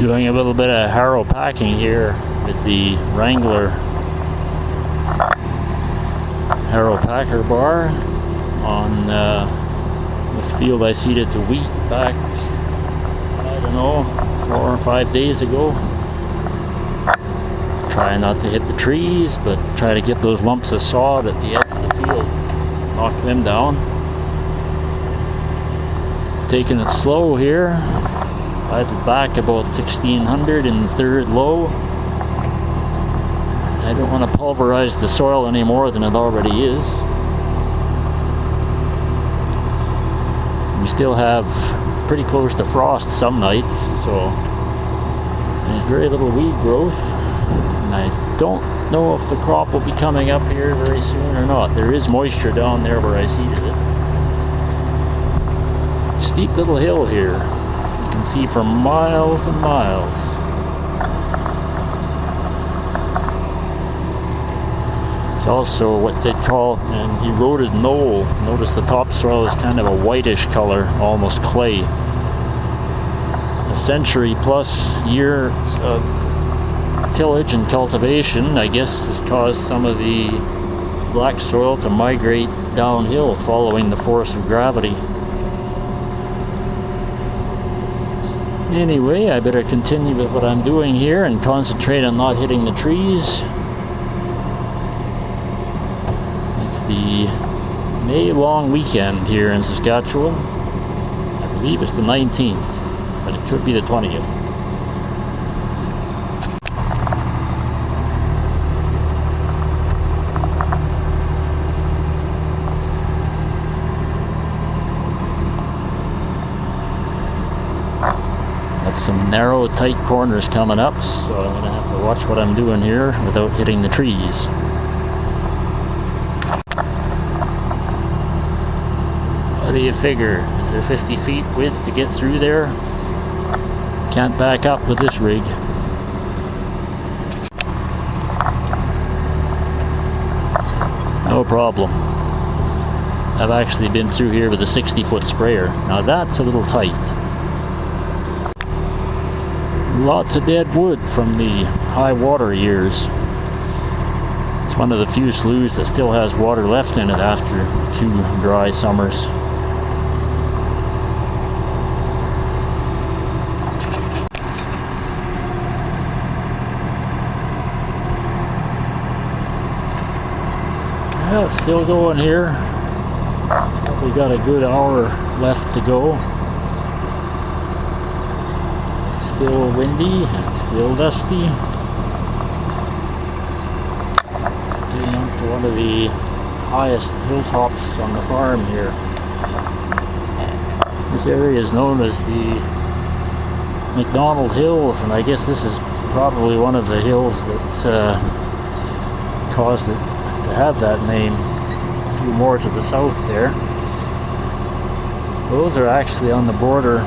Doing a little bit of Harrow packing here with the Wrangler Harrow packer bar on this field I seeded to wheat back, I don't know, 4 or 5 days ago. Try not to hit the trees, but try to get those lumps of sod at the edge of the field, knock them down. Taking it slow here. I had it back about 1600 in third low. I don't want to pulverize the soil any more than it already is. We still have pretty close to frost some nights, so there's very little weed growth. And I don't know if the crop will be coming up here very soon or not. There is moisture down there where I seeded it. Steep little hill here. You can see for miles and miles. It's also what they'd call an eroded knoll. Notice the topsoil is kind of a whitish color, almost clay. A century plus years of tillage and cultivation, I guess, has caused some of the black soil to migrate downhill following the force of gravity. Anyway, I better continue with what I'm doing here and concentrate on not hitting the trees. It's the May long weekend here in Saskatchewan. I believe it's the 19th, but it could be the 20th. Some narrow, tight corners coming up, so I'm going to have to watch what I'm doing here without hitting the trees. What do you figure? Is there 50 feet width to get through there? Can't back up with this rig. No problem. I've actually been through here with a 60-foot sprayer. Now that's a little tight. Lots of dead wood from the high water years. It's one of the few sloughs that still has water left in it after 2 dry summers. Yeah, it's still going here. Probably got a good hour left to go. Still windy, still dusty. Getting up to one of the highest hilltops on the farm here. This area is known as the Macdonald Hills, and I guess this is probably one of the hills that caused it to have that name. A few more to the south there. Those are actually on the border,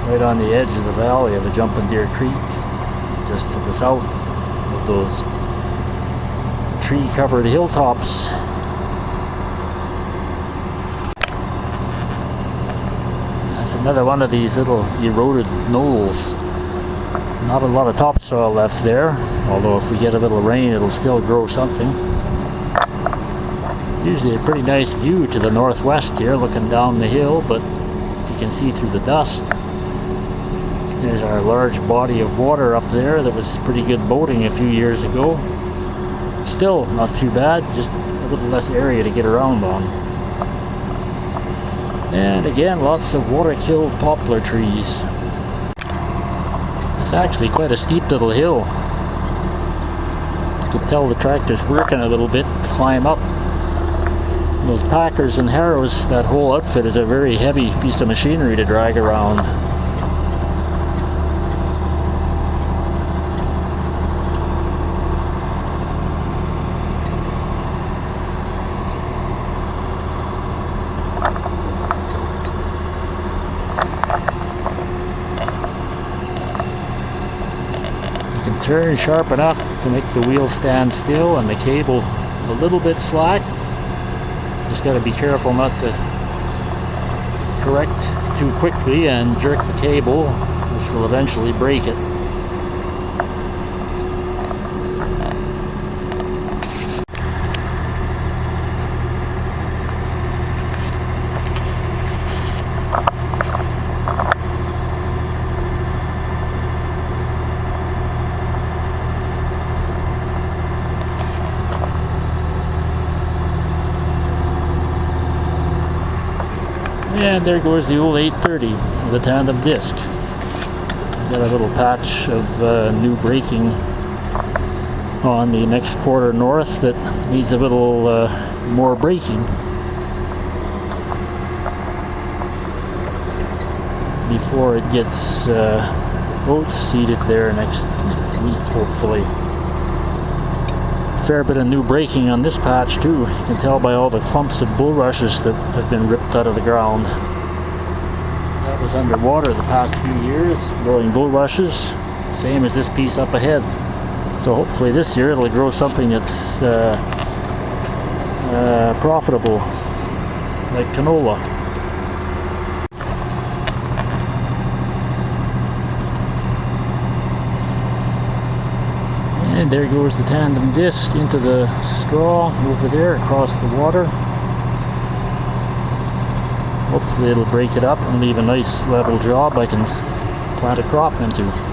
right on the edge of the valley of the Jumping Deer Creek, just to the south of those tree-covered hilltops. That's another one of these little eroded knolls. Not a lot of topsoil left there, although if we get a little rain it'll still grow something. Usually a pretty nice view to the northwest here, looking down the hill, but you can see through the dust. There's our large body of water up there that was pretty good boating a few years ago. Still not too bad, just a little less area to get around on. And again, lots of water-killed poplar trees. It's actually quite a steep little hill. You can tell the tractor's working a little bit to climb up. Those packers and harrows, that whole outfit is a very heavy piece of machinery to drag around. Turn sharp enough to make the wheel stand still and the cable a little bit slack. Just got to be careful not to correct too quickly and jerk the cable, which will eventually break it. And there goes the old 830 with a tandem disc. Got a little patch of new braking on the next quarter north that needs a little more braking before it gets boats seated there next week, hopefully. Fair bit of new braking on this patch too. You can tell by all the clumps of bulrushes that have been ripped out of the ground. That was underwater the past few years, growing bulrushes, same as this piece up ahead. So hopefully this year it'll grow something that's profitable, like canola. And there goes the tandem disc into the straw over there across the water. Hopefully it'll break it up and leave a nice level job I can plant a crop into.